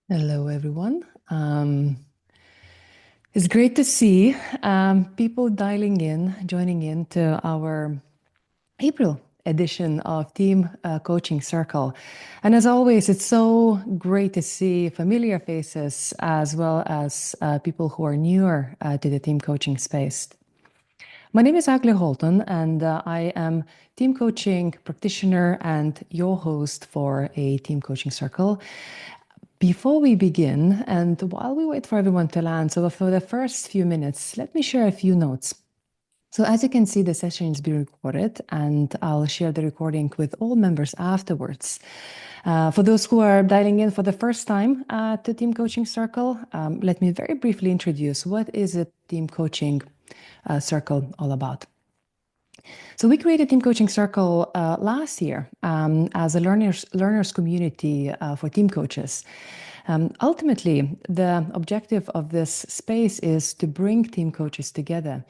Hello, everyone. It's great to see people dialing in, joining in to our April edition of Team Coaching Circle. And as always, it's so great to see familiar faces as well as people who are newer to the team coaching space. My name is Agle Holton, and I am team coaching practitioner and your host for a team coaching circle. Before we begin, and while we wait for everyone to land, so for the first few minutes, let me share a few notes. So as you can see, the session is being recorded, and I'll share the recording with all members afterwards. For those who are dialing in for the first time to Team Coaching Circle, let me very briefly introduce what is a Team Coaching Circle all about. So we created Team Coaching Circle last year as a learners community for team coaches. Ultimately, the objective of this space is to bring team coaches together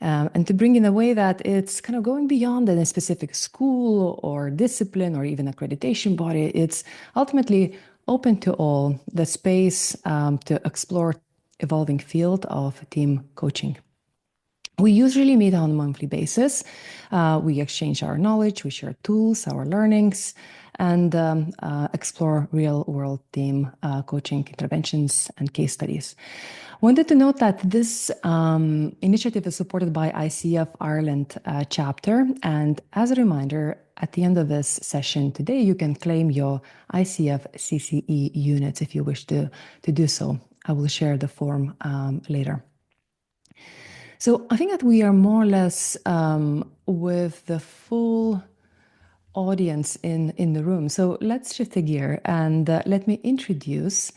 and to bring in a way that it's kind of going beyond a specific school or discipline or even accreditation body. It's ultimately open to all, the space to explore evolving field of team coaching. We usually meet on a monthly basis. We exchange our knowledge, we share tools, our learnings, and explore real-world team coaching interventions and case studies. Wanted to note that this initiative is supported by ICF Ireland chapter. And as a reminder, at the end of this session today, you can claim your ICF CCE units if you wish to do so. I will share the form later. So I think that we are more or less with the full audience in the room. So let's shift the gear and let me introduce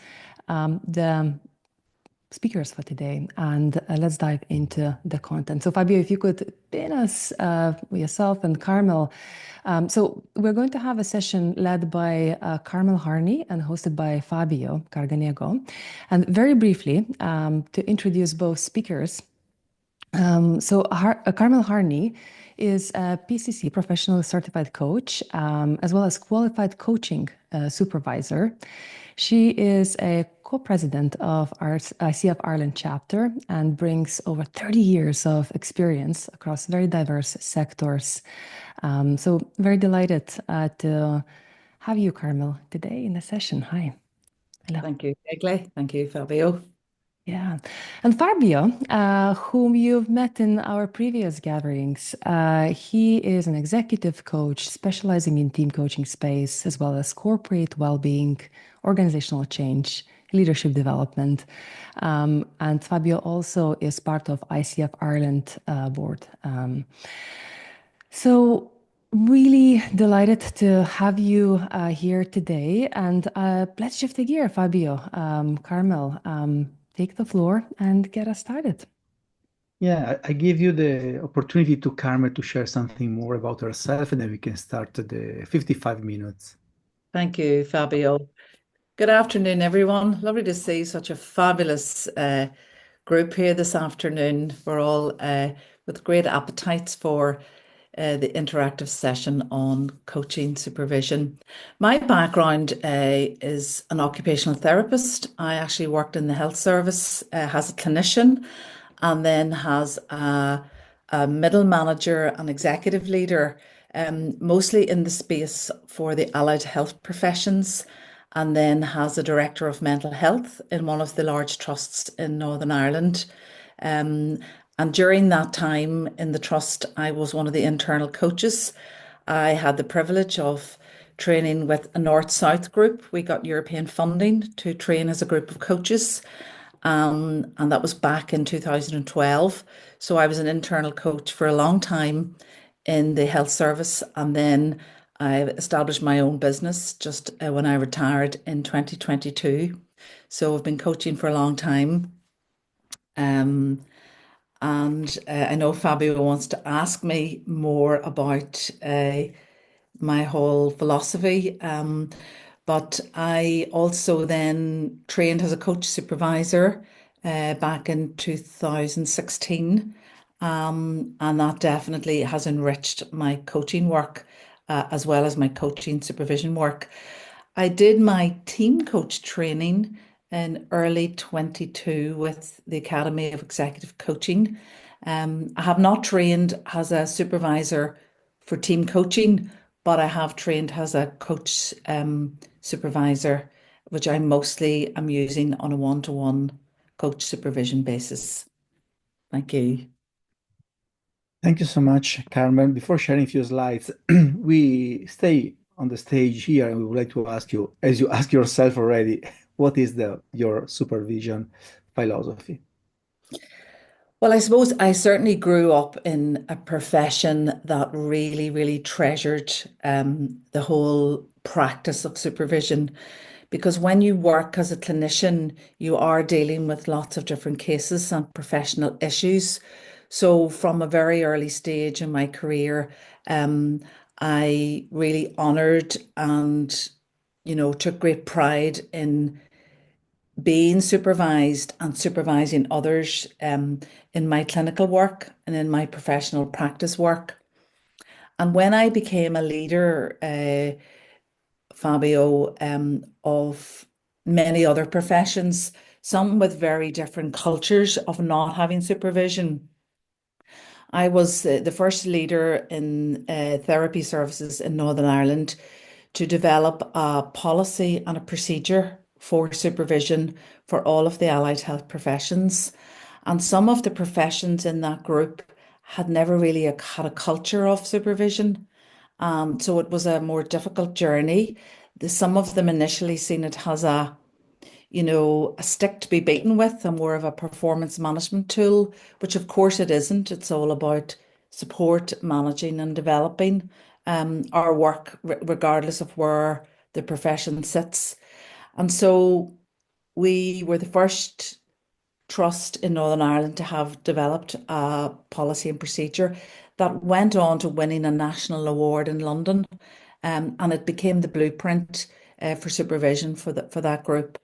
the speakers for today, and let's dive into the content. So Fabio, if you could pin us, yourself and Carmel. So we're going to have a session led by Carmel Harney and hosted by Fabio Garganego. And very briefly, to introduce both speakers, Carmel Harney is a PCC, professional certified coach, as well as qualified coaching supervisor. She is a co-president of our ICF Ireland chapter and brings over 30 years of experience across very diverse sectors. So very delighted to have you, Carmel, today in the session. Hi. Hello. Thank you, Egle. Thank you, Fabio. Yeah. And Fabio, whom you've met in our previous gatherings, he is an executive coach specializing in team coaching space, as well as corporate well-being, organizational change, leadership development. And Fabio also is part of ICF Ireland board. So really delighted to have you here today. And let's shift the gear, Fabio. Carmel, take the floor and get us started. Yeah, I give you the opportunity to Carmen to share something more about herself, and then we can start the 55 minutes. Thank you, Fabio. Good afternoon, everyone. Lovely to see such a fabulous group here this afternoon. We're all with great appetites for the interactive session on coaching supervision. My background is an occupational therapist. I actually worked in the health service as a clinician and then as a middle manager and executive leader, mostly in the space for the allied health professions, and then as a director of mental health in one of the large trusts in Northern Ireland. And during that time in the trust, I was one of the internal coaches. I had the privilege of training with a North-South group. We got European funding to train as a group of coaches. And that was back in 2012. So I was an internal coach for a long time in the health service. And then I established my own business just when I retired in 2022. So I've been coaching for a long time. And I know Fabio wants to ask me more about my whole philosophy. But I also then trained as a coach supervisor back in 2016. And that definitely has enriched my coaching work as well as my coaching supervision work. I did my team coach training in early 22 with the Academy of Executive Coaching. I have not trained as a supervisor for team coaching, but I have trained as a coach supervisor, which I mostly am using on a one-to-one coach supervision basis. Thank you. Thank you so much, Carmen. Before sharing a few slides, we stay on the stage here and we would like to ask you, as you ask yourself already, what is your supervision philosophy? Well, I suppose I certainly grew up in a profession that really, really treasured the whole practice of supervision. Because when you work as a clinician, you are dealing with lots of different cases and professional issues. So, from a very early stage in my career, um, I really honoured and, took great pride in being supervised and supervising others in my clinical work and in my professional practice work. And when I became a leader, Fabio, of many other professions, some with very different cultures of not having supervision. I was the first leader in therapy services in Northern Ireland to develop a policy and a procedure for supervision for all of the allied health professions. And some of the professions in that group had never really had a culture of supervision. So it was a more difficult journey. Some of them initially seen it as a stick to be beaten with and more of a performance management tool, which of course it isn't. It's all about support, managing, and developing our work, regardless of where the profession sits. And so we were the first trust in Northern Ireland to have developed a policy and procedure that went on to winning a national award in London. And it became the blueprint for supervision for that group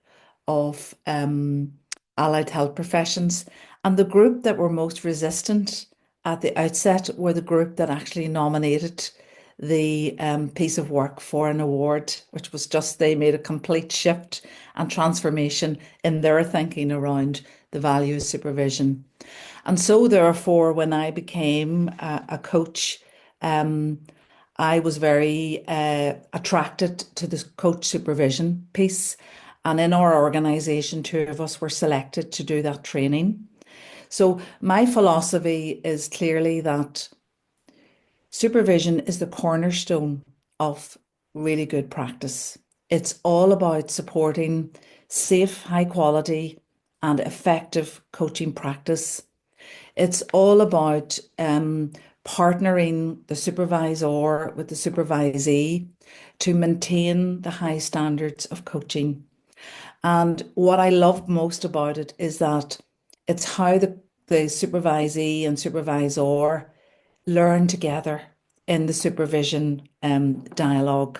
of allied health professions. And the group that were most resistant at the outset were the group that actually nominated the piece of work for an award, which was just they made a complete shift and transformation in their thinking around the value of supervision. And so, therefore, when I became a coach, I was very attracted to the coach supervision piece. And in our organisation, two of us were selected to do that training. So, my philosophy is clearly that supervision is the cornerstone of really good practice. It's all about supporting safe, high quality, and effective coaching practice. It's all about partnering the supervisor with the supervisee to maintain the high standards of coaching. And what I love most about it is that it's how the supervisee and supervisor learn together in the supervision dialogue.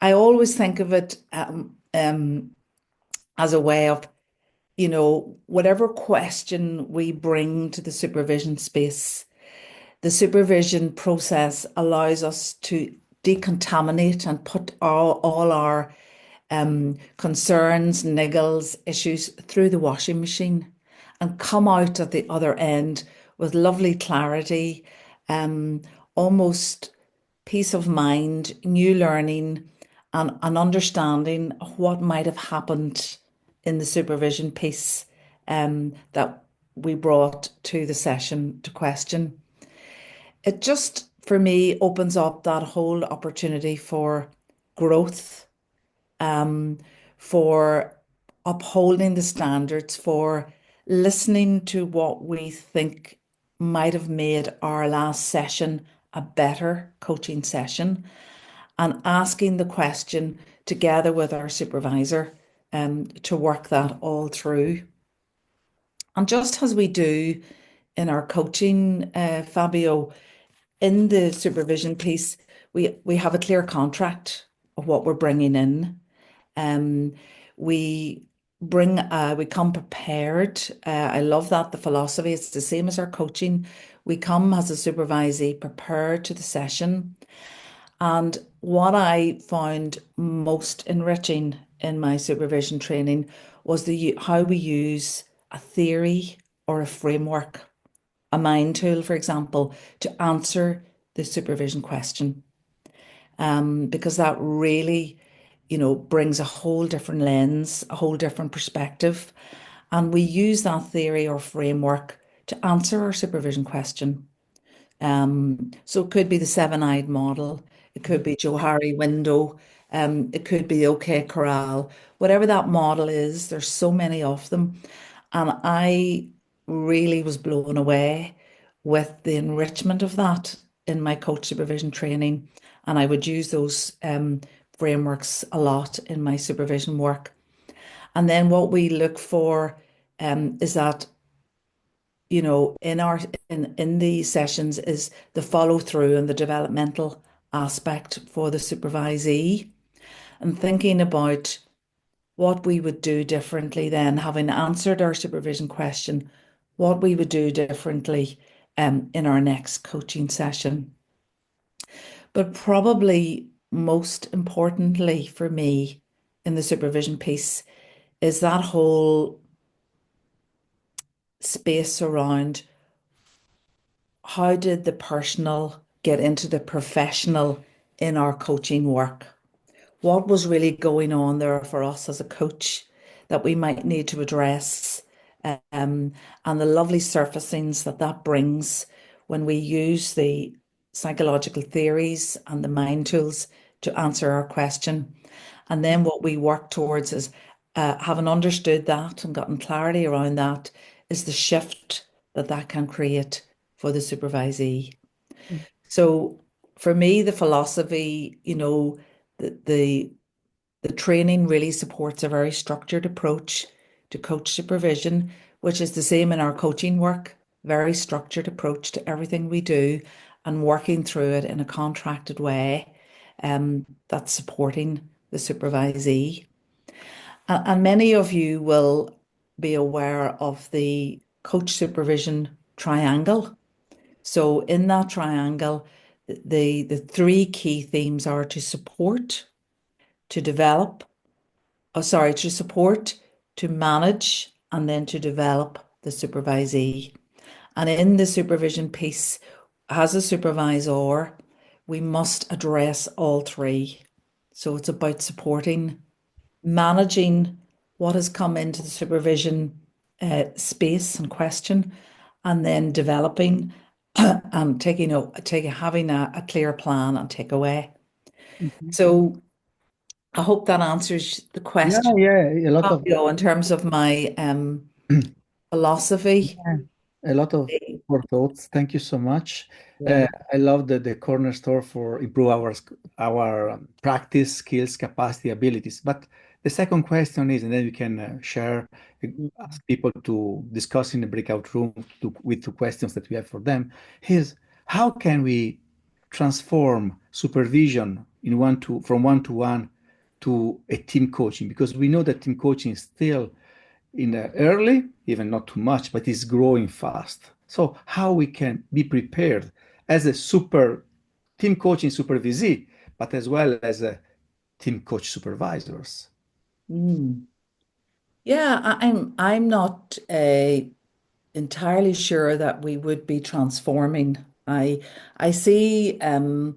I always think of it as a way of, whatever question we bring to the supervision space, the supervision process allows us to decontaminate and put all our concerns, niggles, issues through the washing machine and come out at the other end with lovely clarity, almost peace of mind, new learning, and an understanding of what might have happened in the supervision piece that we brought to the session to question. It just, for me, opens up that whole opportunity for growth, for upholding the standards, for listening to what we think might have made our last session a better coaching session, and asking the question together with our supervisor to work that all through. And just as we do in our coaching, Fabio, in the supervision piece, we have a clear contract of what we're bringing in. We we come prepared. I love that, the philosophy. It's the same as our coaching. We come as a supervisee prepared to the session. And what I found most enriching in my supervision training was how we use a theory or a framework, a mind tool, for example, to answer the supervision question. Because that really, brings a whole different lens, a whole different perspective. And we use that theory or framework to answer our supervision question. So it could be the seven-eyed model, it could be Johari window, it could be OK Corral, whatever that model is, there's so many of them. And I really was blown away with the enrichment of that in my coach supervision training. And I would use those frameworks a lot in my supervision work. And then what we look for is that in these sessions is the follow through and the developmental aspect for the supervisee, and thinking about what we would do differently then, having answered our supervision question, what we would do differently in our next coaching session. But probably most importantly for me in the supervision piece is that whole space around how did the personal get into the professional in our coaching work? What was really going on there for us as a coach that we might need to address? And the lovely surfacings that that brings when we use the psychological theories and the mind tools to answer our question. And then what we work towards is having understood that and gotten clarity around that is the shift that that can create for the supervisee. So for me, the philosophy, the the training really supports a very structured approach to coach supervision, which is the same in our coaching work, very structured approach to everything we do and working through it in a contracted way that's supporting the supervisee. And many of you will be aware of the coach supervision triangle. So in that triangle, the three key themes are to support, to develop, to support, to manage, and then to develop the supervisee. And in the supervision piece, as a supervisor, we must address all three. So it's about supporting, managing what has come into the supervision space and question, and then developing and having a clear plan and takeaway. Mhm. So I hope that answers the Yeah, question, yeah, a lot of Fabio, in terms of my philosophy. yeah, a lot of more thoughts. Thank you so much. Yeah. I love the corner store for improve our practice, skills, capacity, abilities. But the second question is, and then we can share, ask people to discuss in the breakout room with two questions that we have for them, is how can we transform supervision from one to a team coaching? Because we know that team coaching is still in the early, even not too much, but it's growing fast. So how we can be prepared as a super team coaching supervisee, but as well as a team coach supervisors. Mm. Yeah, I'm not entirely sure that we would be transforming. I see the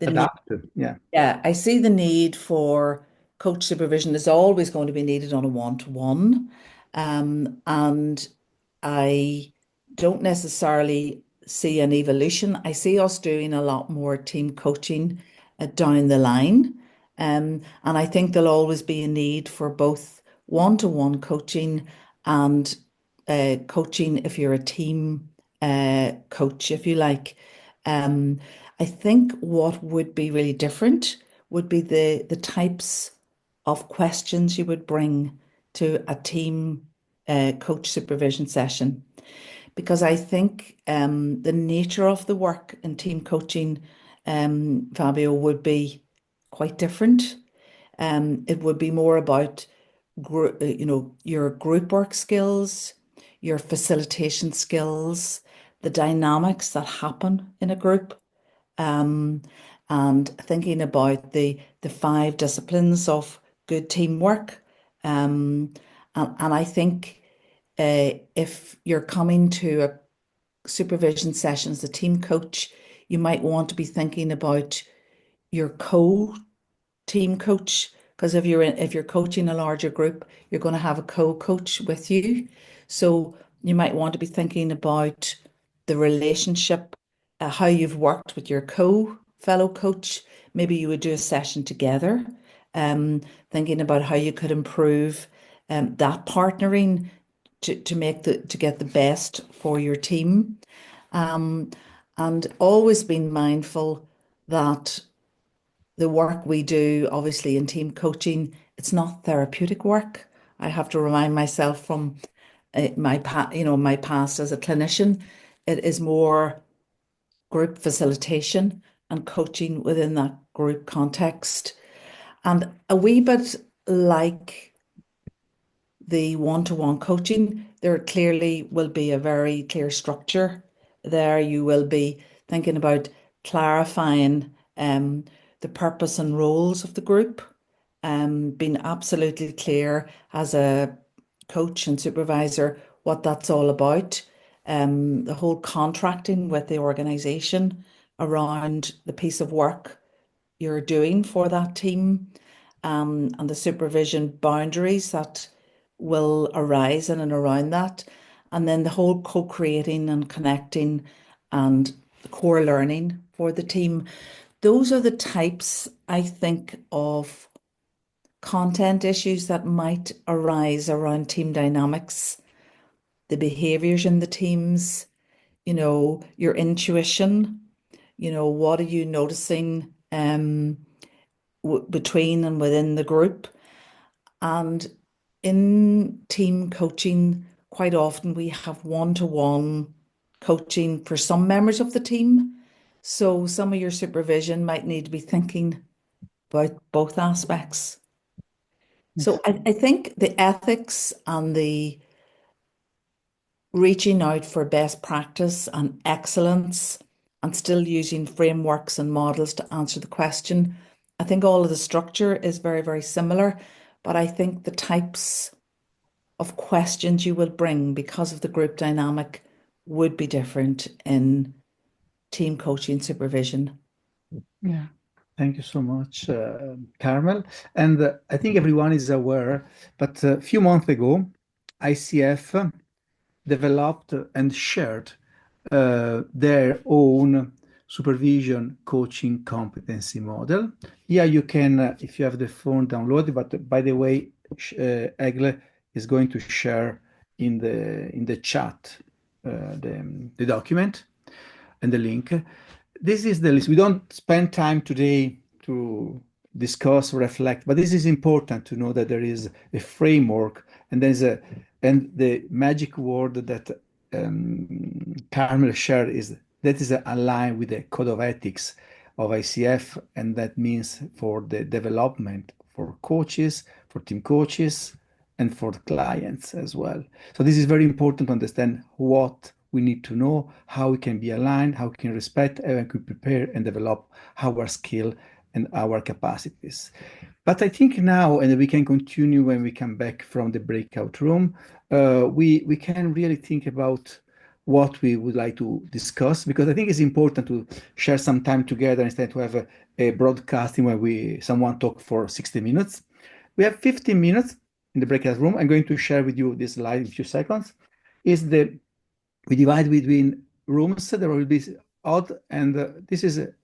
need. Adaptive, yeah. Yeah, I see the need for coach supervision is always going to be needed on a one-to-one. And I don't necessarily see an evolution. I see us doing a lot more team coaching down the line. And I think there'll always be a need for both one-to-one coaching and coaching if you're a team coach, if you like. Um, I think what would be really different would be the types of questions you would bring to a team coach supervision session. Because I think the nature of the work in team coaching, Fabio, would be quite different. It would be more about your group work skills, your facilitation skills, the dynamics that happen in a group, um, and thinking about the 5 disciplines of good teamwork. And I think if you're coming to a supervision session as a team coach, you might want to be thinking about your team coach, because if you're coaching a larger group, you're going to have a co-coach with you. So you might want to be thinking about the relationship, how you've worked with your fellow coach. Maybe you would do a session together, thinking about how you could improve that partnering to get the best for your team. Um, and always being mindful that the work we do, obviously in team coaching, it's not therapeutic work. I have to remind myself from my past as a clinician. It is more group facilitation and coaching within that group context, and a wee bit like the one-to-one coaching, there clearly will be a very clear structure there. You will be thinking about clarifying the purpose and roles of the group, being absolutely clear as a coach and supervisor what that's all about, the whole contracting with the organization around the piece of work you're doing for that team, and the supervision boundaries that will arise in and around that. And then the whole co-creating and connecting and the core learning for the team. Those are the types, I think, of content issues that might arise around team dynamics, the behaviors in the teams, your intuition, what are you noticing between and within the group. And in team coaching, quite often we have one-to-one coaching for some members of the team. So some of your supervision might need to be thinking about both aspects. So I think the ethics and the reaching out for best practice and excellence and still using frameworks and models to answer the question. I think all of the structure is very, very similar, but I think the types of questions you will bring because of the group dynamic would be different in team coaching supervision. Yeah. Thank you so much, Carmel. And I think everyone is aware, but a few months ago, ICF developed and shared their own supervision coaching competency model. Yeah, you can, if you have the phone, download it. But by the way, Egle is going to share in the chat the document and the link. This is the list. We don't spend time today to discuss, reflect, but this is important to know that there is a framework and the magic word that Carmel shared is that is aligned with the code of ethics of ICF, and that means for the development for coaches, for team coaches, and for the clients as well. So this is very important to understand what we need to know, how we can be aligned, how we can respect, and we can prepare and develop our skill and our capacities. But I think now, and we can continue when we come back from the breakout room, we can really think about what we would like to discuss, because I think it's important to share some time together instead to have a broadcasting where someone talk for 60 minutes. We have 15 minutes in the breakout room. I'm going to share with you this slide in a few seconds. We divide between rooms. There will be odd, and this is a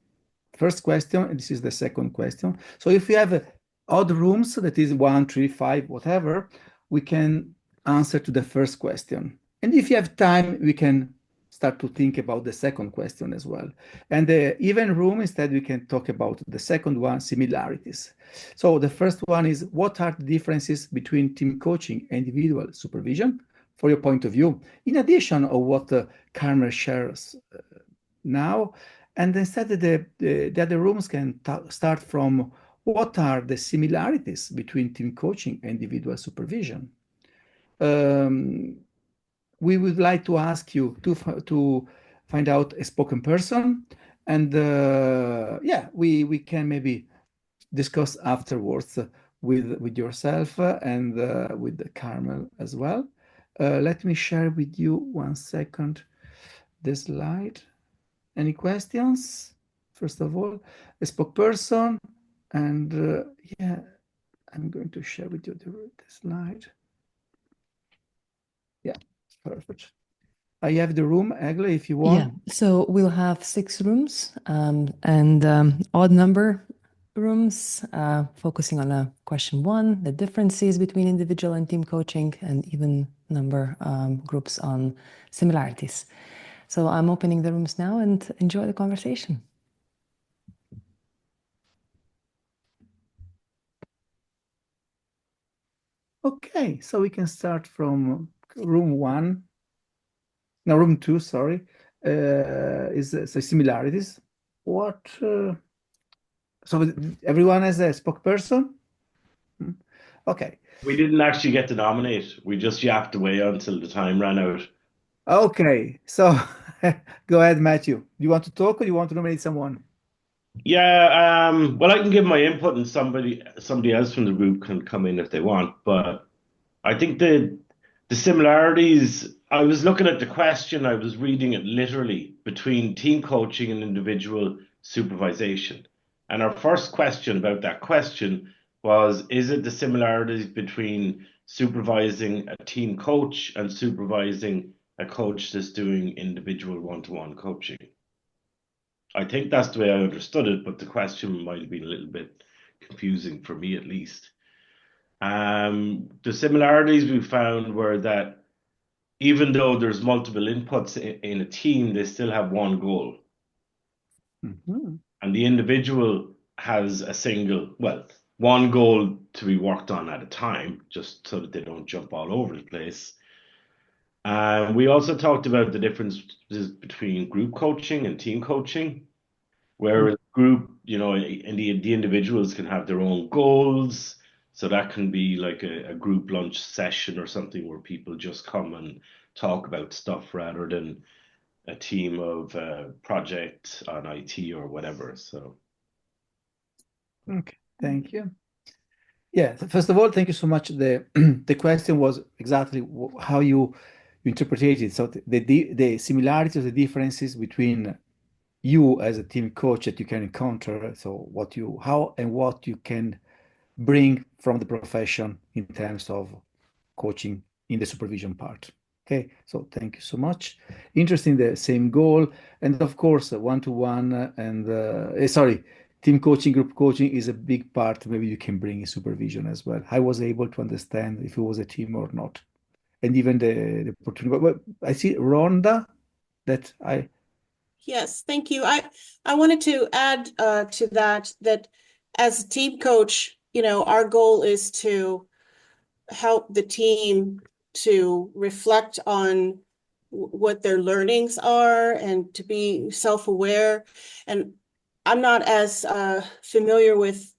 first question, and this is the second question. So if we have odd rooms, that is 1, 3, 5, whatever, we can answer to the first question. And if you have time, we can start to think about the second question as well. And the even room, instead, we can talk about the second one, similarities. So the first one is, what are the differences between team coaching and individual supervision? For your point of view, in addition of what Carmel shares now, and instead the other rooms can start from what are the similarities between team coaching and individual supervision. We would like to ask you to find out a spoken person, And yeah, we can maybe discuss afterwards with yourself and with Carmel as well. Let me share with you 1 second the slide. Any questions? First of all, a spokesperson, and yeah, I'm going to share with you the slide. Yeah, perfect. I have the room, Egle, if you want. Yeah, so we'll have 6 rooms and odd number rooms, focusing on question 1, the differences between individual and team coaching, and even number groups on similarities. So I'm opening the rooms now and enjoy the conversation. Okay, so we can start from room 2, sorry, is so similarities. What? So everyone has a spokesperson? Okay. We didn't actually get to nominate. We just yapped away until the time ran out. Okay, so go ahead, Matthew. Do you want to talk or do you want to nominate someone? Yeah, well, I can give my input and somebody else from the group can come in if they want. But I think the similarities, I was looking at the question, I was reading it literally between team coaching and individual supervision. And our first question about that question was, is it the similarities between supervising a team coach and supervising a coach that's doing individual one-to-one coaching? I think that's the way I understood it, but the question might have been a little bit confusing for me at least. The similarities we found were that even though there's multiple inputs in a team, they still have one goal. Mm-hmm. And the individual has one goal to be worked on at a time, just so that they don't jump all over the place. We also talked about the differences between group coaching and team coaching, whereas group, and the individuals can have their own goals. So that can be like a group lunch session or something where people just come and talk about stuff rather than a team of project on IT or whatever. So Okay, thank you. Yeah, first of all, thank you so much. The the question was exactly how you interpreted it. So the similarities, the differences between you as a team coach that you can encounter. So how and what you can bring from the profession in terms of coaching in the supervision part. Okay, so thank you so much. Interesting, the same goal, and of course, one-to-one and sorry, team coaching, group coaching is a big part. Maybe you can bring in supervision as well. I was able to understand if it was a team or not, and even the opportunity. But I see Rhonda that I. Yes, thank you. I wanted to add to that as a team coach, our goal is to help the team to reflect on what their learnings are and to be self-aware. And I'm not as familiar with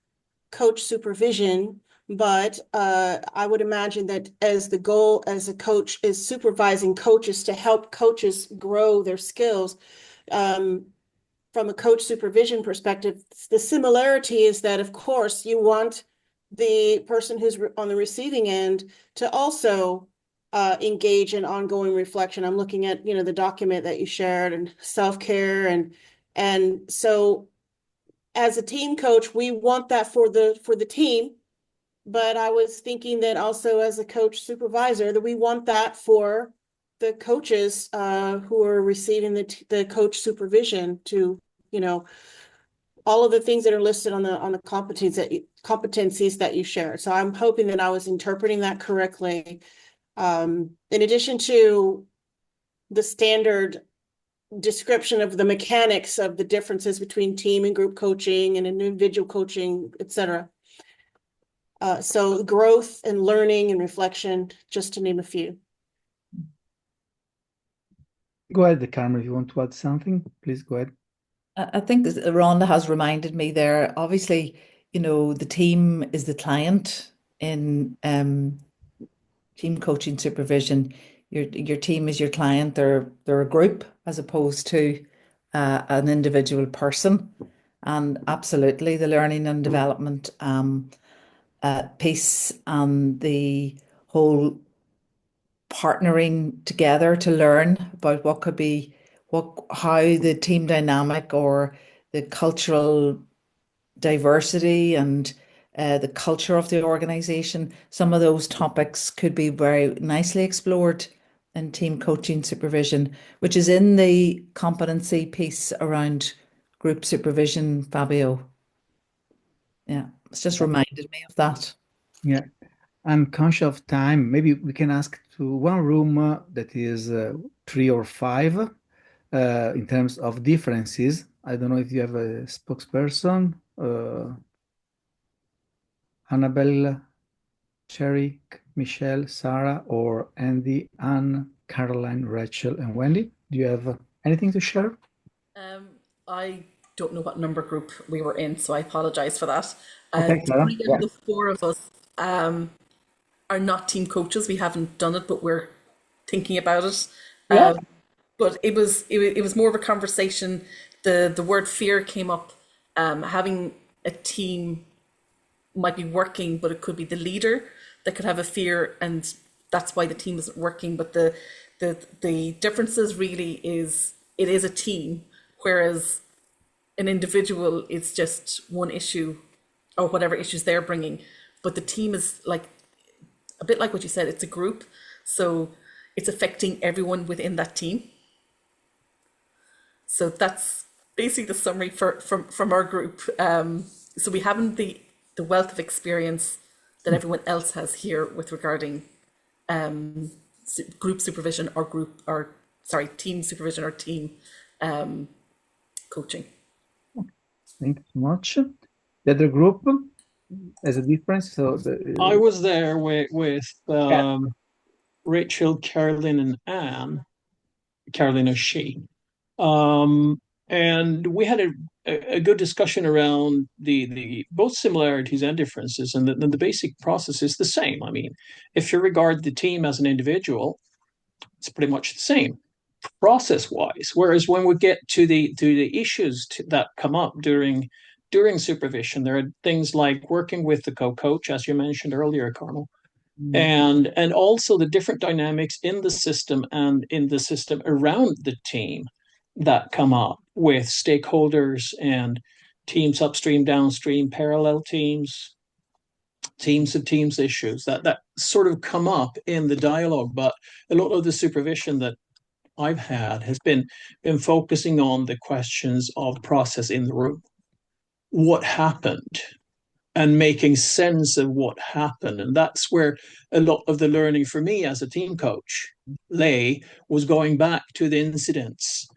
coach supervision, but I would imagine that as the goal as a coach is supervising coaches to help coaches grow their skills. From a coach supervision perspective, the similarity is that, of course, you want the person who's on the receiving end to also engage in ongoing reflection. I'm looking at, the document that you shared and self-care, and so as a team coach, we want that for the team. But I was thinking that also as a coach supervisor, that we want that for the coaches who are receiving the coach supervision to, all of the things that are listed on the competencies that you shared. So I'm hoping that I was interpreting that correctly. In addition to the standard description of the mechanics of the differences between team and group coaching and individual coaching, et cetera. So growth and learning and reflection, just to name a few. Go ahead, Carmen, if you want to add something, please go ahead. I think that Rhonda has reminded me there, obviously, the team is the client in team coaching supervision. Your team is your client. They're a group as opposed to an individual person. And absolutely the learning and development piece and the whole partnering together to learn about what could be how the team dynamic or the cultural diversity and the culture of the organization. Some of those topics could be very nicely explored in team coaching supervision, which is in the competency piece around group supervision, Fabio. Yeah, it's just reminded me of that. Yeah. I'm conscious of time. Maybe we can ask to one room that is 3 or 5 in terms of differences. I don't know if you have a spokesperson, Annabelle, Sherry, Michelle, Sarah, or Andy, Anne, Caroline, Rachel, and Wendy. Do you have anything to share? I don't know what number group we were in, so I apologize for that. Okay, Clara. Three of the 4 of us are not team coaches. We haven't done it, but we're thinking about it. Yeah. But it was more of a conversation. The word fear came up. Having a team might be working, but it could be the leader that could have a fear, and that's why the team isn't working. But the differences really is it is a team, whereas an individual is just one issue or whatever issues they're bringing. But the team is like a bit like what you said. It's a group, so it's affecting everyone within that team. So that's basically the summary from our group. So we haven't the wealth of experience that everyone else has here with regarding group supervision or team supervision or team coaching. Thank you so much. The other group has a difference. So I was there with Rachel, Carolyn, and Anne. Carolyn is she. And we had a good discussion around the both similarities and differences, and the basic process is the same. I mean, if you regard the team as an individual, it's pretty much the same process-wise. Whereas when we get to the issues that come up during supervision, there are things like working with the co-coach, as you mentioned earlier, Carmel, and also the different dynamics in the system and in the system around the team that come up with stakeholders and teams upstream, downstream, parallel teams of teams issues that sort of come up in the dialogue. But a lot of the supervision that I've had has been focusing on the questions of process in the room. What happened? And making sense of what happened. And that's where a lot of the learning for me as a team coach was going back to the incidents,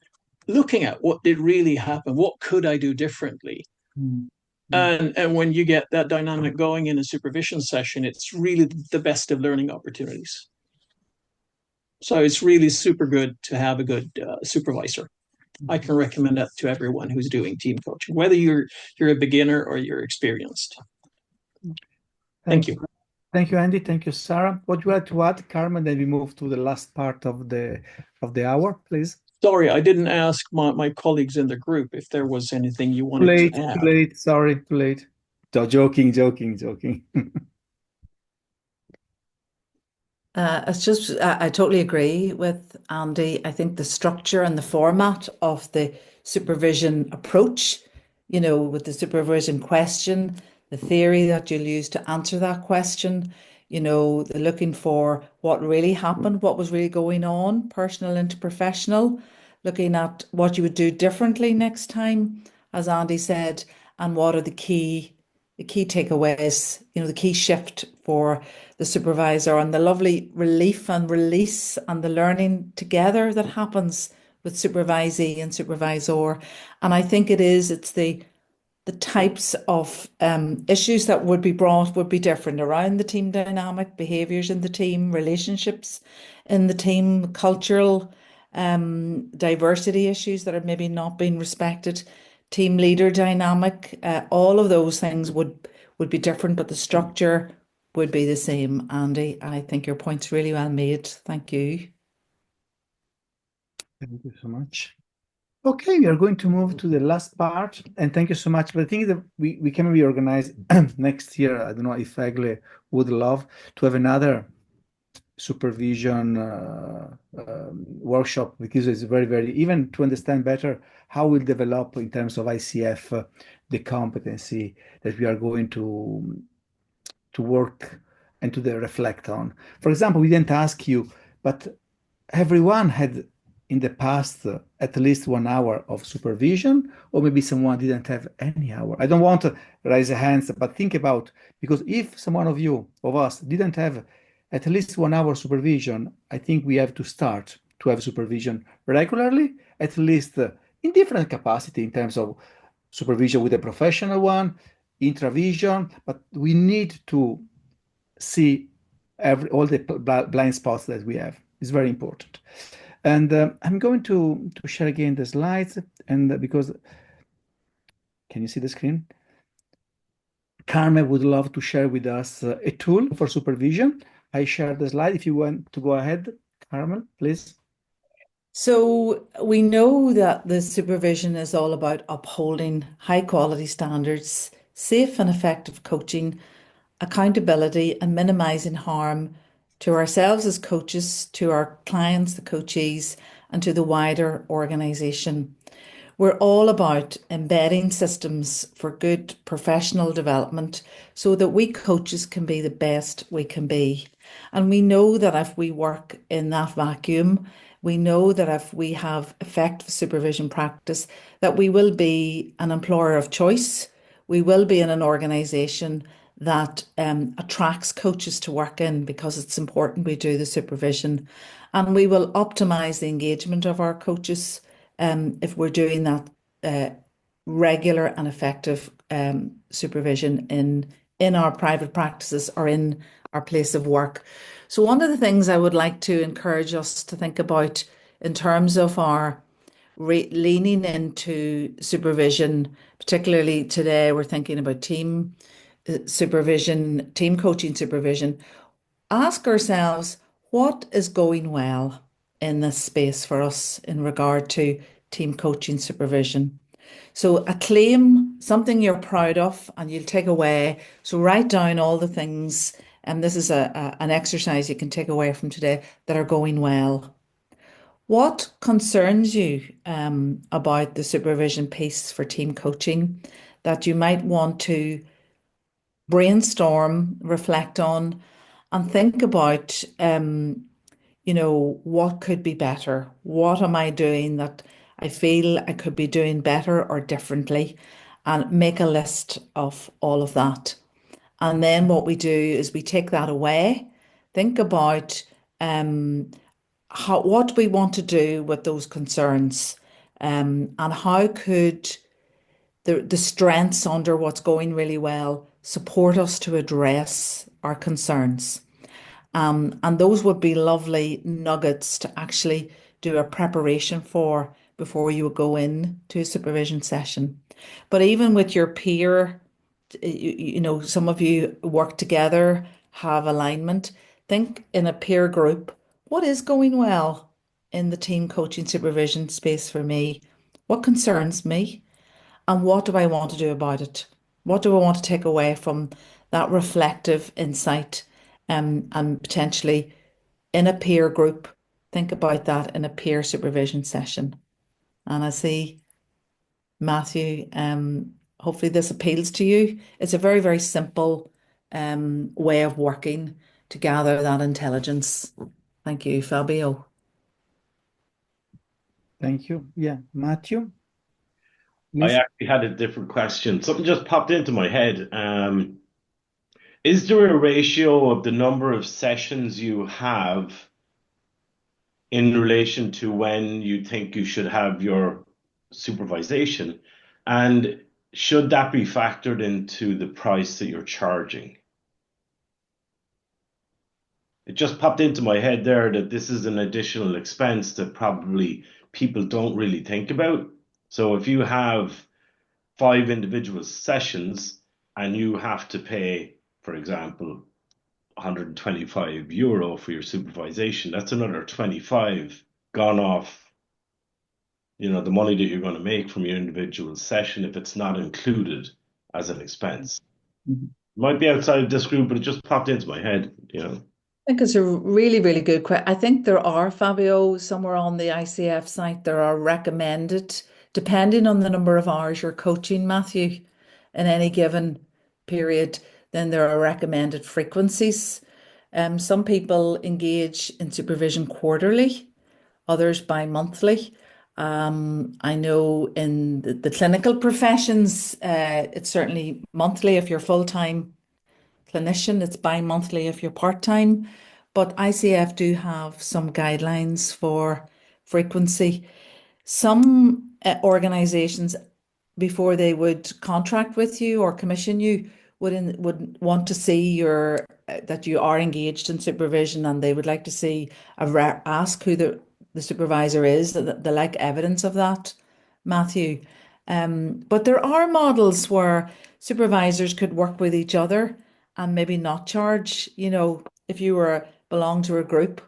looking at what did really happen, what could I do differently. And when you get that dynamic going in a supervision session, it's really the best of learning opportunities. So it's really super good to have a good supervisor. I can recommend that to everyone who's doing team coaching, whether you're a beginner or you're experienced. Thank you. Thank you, Andy. Thank you, Sarah. What you like to add, Carmen? Then we move to the last part of the hour, please. Sorry, I didn't ask my colleagues in the group if there was anything you wanted to add. Too late. Sorry, too late. So joking. It's just, I totally agree with Andy. I think the structure and the format of the supervision approach, with the supervision question, the theory that you'll use to answer that question, the looking for what really happened, what was really going on, personal into professional, looking at what you would do differently next time, as Andy said, and what are the key takeaways, the key shift for the supervisor, and the lovely relief and release and the learning together that happens with supervisee and supervisor. And I think it's the types of issues that would be brought would be different around the team dynamic, behaviours in the team, relationships in the team, cultural diversity issues that are maybe not being respected, team leader dynamic, all of those things would be different, but the structure would be the same. Andy, I think your point's really well made. Thank you. Thank you so much. Okay, we are going to move to the last part, and thank you so much. But I think that we can reorganize next year. I don't know if Egle would love to have another supervision workshop, because it's very, very, even to understand better how we'll develop in terms of ICF the competency that we are going to work and to reflect on. For example, we didn't ask you, but everyone had in the past at least 1 hour of supervision, or maybe someone didn't have any hour. I don't want to raise a hands, but think about, because if someone of us didn't have at least 1 hour supervision, I think we have to start to have supervision regularly, at least in different capacity in terms of supervision with a professional one, intravision, but we need to see all the blind spots that we have. It's very important. And I'm going to share again the slides, and because, can you see the screen? Carmel would love to share with us a tool for supervision. I share the slide. If you want to go ahead, Carmel, please. So we know that the supervision is all about upholding high quality standards, safe and effective coaching, accountability, and minimizing harm to ourselves as coaches, to our clients, the coachees, and to the wider organization. We're all about embedding systems for good professional development so that we coaches can be the best we can be. And we know that if we work in that vacuum, we know that if we have effective supervision practice, that we will be an employer of choice. We will be in an organisation that attracts coaches to work in, because it's important we do the supervision. And we will optimise the engagement of our coaches if we're doing that regular and effective supervision in our private practices or in our place of work. So one of the things I would like to encourage us to think about in terms of our leaning into supervision, particularly today, we're thinking about team supervision, team coaching supervision. Ask ourselves, what is going well in this space for us in regard to team coaching supervision? So a claim, something you're proud of and you'll take away. So write down all the things, and this is an exercise you can take away from today, that are going well. What concerns you about the supervision piece for team coaching that you might want to brainstorm, reflect on, and think about, what could be better? What am I doing that I feel I could be doing better or differently? And make a list of all of that. And then what we do is we take that away, think about what we want to do with those concerns, and how could the strengths under what's going really well support us to address our concerns. And those would be lovely nuggets to actually do a preparation for before you would go in to a supervision session. But even with your peer, some of you work together, have alignment. Think in a peer group, what is going well in the team coaching supervision space for me? What concerns me? And what do I want to do about it? What do I want to take away from that reflective insight, and potentially in a peer group, think about that in a peer supervision session. And I see Matthew, hopefully this appeals to you. It's a very, very simple way of working to gather that intelligence. Thank you, Fabio. Thank you. Yeah, Matthew. I actually had a different question. Something just popped into my head. Is there a ratio of the number of sessions you have in relation to when you think you should have your supervision? And should that be factored into the price that you're charging? It just popped into my head there that this is an additional expense that probably people don't really think about. So if you have 5 individual sessions and you have to pay, for example, €125 for your supervision, that's another 25 gone off the money that you're going to make from your individual session if it's not included as an expense? Mhm. Might be outside of this group, but it just popped into my head. I think it's a really, really good question. I think there are, Fabio, somewhere on the ICF site, there are recommended, depending on the number of hours you're coaching, Matthew, in any given period, then there are recommended frequencies. Some people engage in supervision quarterly, others bi-monthly. I know in the clinical professions, it's certainly monthly if you're full-time clinician, it's bi-monthly if you're part-time, but ICF do have some guidelines for frequency. Some organizations, before they would contract with you or commission you, would want to see that you are engaged in supervision, and they would like to see ask who the supervisor is. They like evidence of that, Matthew. But there are models where supervisors could work with each other and maybe not charge. If you belong to a group,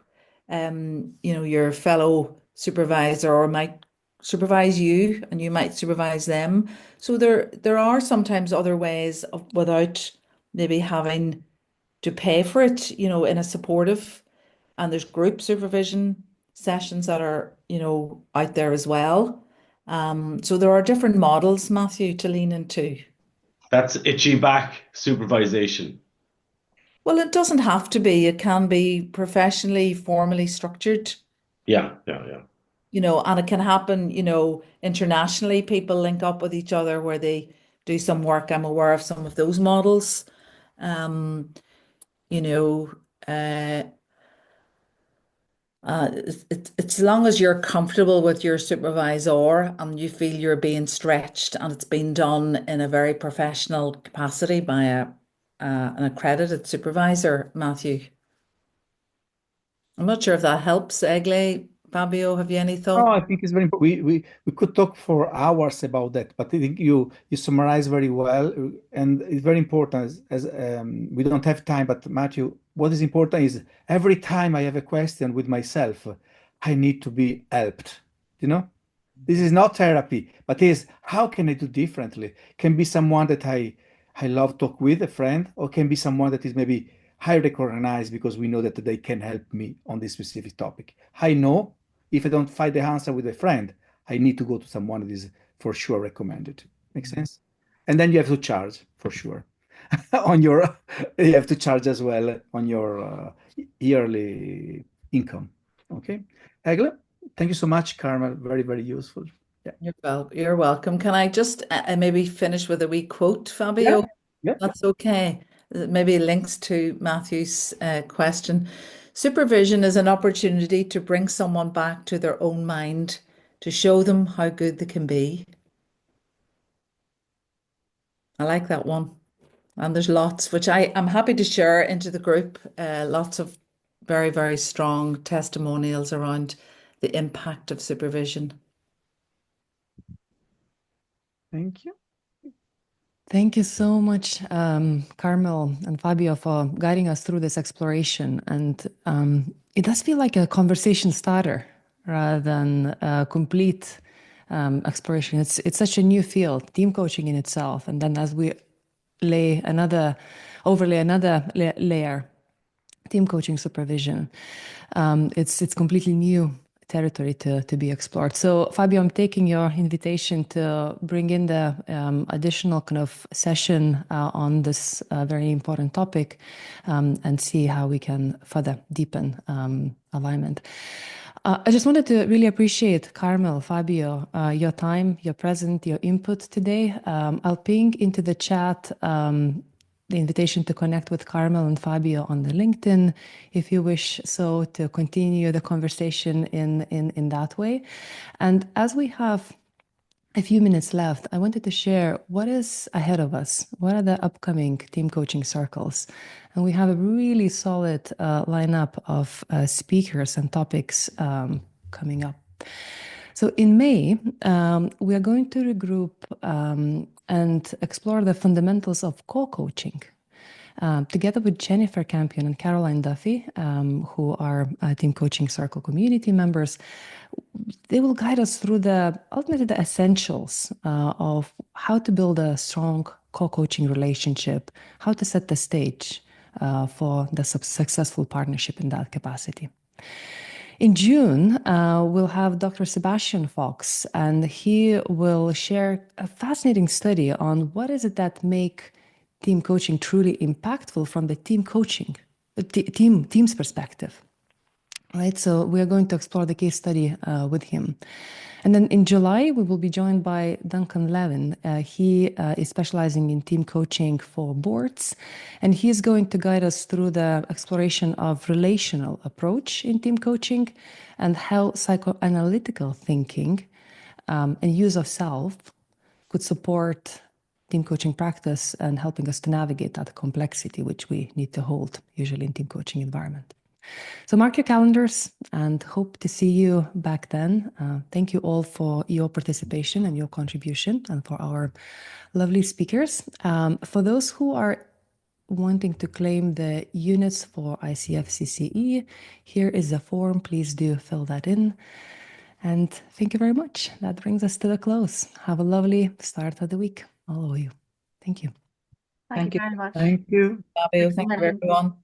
your fellow supervisor or might supervise you and you might supervise them. So there are sometimes other ways without maybe having to pay for it, in a supportive, and there's group supervision sessions that are, out there as well. So there are different models, Matthew, to lean into. That's itchy back supervision. Well, it doesn't have to be. It can be professionally, formally structured. Yeah. And it can happen, internationally. People link up with each other where they do some work. I'm aware of some of those models. Um, you know, uh, it's as long as you're comfortable with your supervisor and you feel you're being stretched and it's been done in a very professional capacity by an accredited supervisor, Matthew. I'm not sure if that helps, Egley. Fabio, have you any Oh, thoughts? I think it's very important. We could talk for hours about that, but I think you summarize very well, and it's very important as we don't have time. But Matthew, what is important is every time I have a question with myself, I need to be helped. You know, this is not therapy, but is how can I do differently? Can be someone that I love talk with, a friend, or can be someone that is maybe I recognize because we know that they can help me on this specific topic. I know if I don't find the answer with a friend, I need to go to someone that is for sure recommended. Make sense? And then you have to charge for sure on your. You have to charge as well on your yearly income. Okay, Egle, thank you so much, Carmel. Very very useful. Yeah. You're welcome. Can I just maybe finish with a wee quote, Yeah. Fabio? Yeah. That's okay. Maybe links to Matthew's question. Supervision is an opportunity to bring someone back to their own mind, to show them how good they can be. I like that one. And there's lots, which I'm happy to share into the group, lots of very, very strong testimonials around the impact of supervision. Thank you. Thank you so much, Carmel and Fabio, for guiding us through this exploration. And it does feel like a conversation starter rather than a complete exploration. It's such a new field, team coaching in itself. And then as we overlay another layer, team coaching supervision, it's completely new territory to be explored. So Fabio, I'm taking your invitation to bring in the additional kind of session on this very important topic and see how we can further deepen alignment. I just wanted to really appreciate, Carmel, Fabio, your time, your presence, your input today. I'll ping into the chat the invitation to connect with Carmel and Fabio on the LinkedIn, if you wish so, to continue the conversation in that way. And as we have a few minutes left, I wanted to share what is ahead of us. What are the upcoming team coaching circles? And we have a really solid lineup of speakers and topics coming up. So in May, we are going to regroup and explore the fundamentals of co-coaching. together with Jennifer Campion and Caroline Duffy, who are Team Coaching Circle community members. They will guide us through ultimately the essentials of how to build a strong co-coaching relationship, how to set the stage for the successful partnership in that capacity. In June, we'll have Dr. Sebastian Fox, and he will share a fascinating study on what is it that make team coaching truly impactful from the team's perspective. Right, so we are going to explore the case study with him. And then in July, we will be joined by Duncan Levin. He is specializing in team coaching for boards, and he is going to guide us through the exploration of relational approach in team coaching and how psychoanalytical thinking and use of self could support team coaching practice and helping us to navigate that complexity which we need to hold usually in team coaching environment. So mark your calendars and hope to see you back then. Thank you all for your participation and your contribution, and for our lovely speakers. For those who are wanting to claim the units for ICF-CCE, here is the form. Please do fill that in. And thank you very much. That brings us to the close. Have a lovely start of the week, all of you. Thank you. Thank you very much. Thank you. Fabio. Thank you, everyone.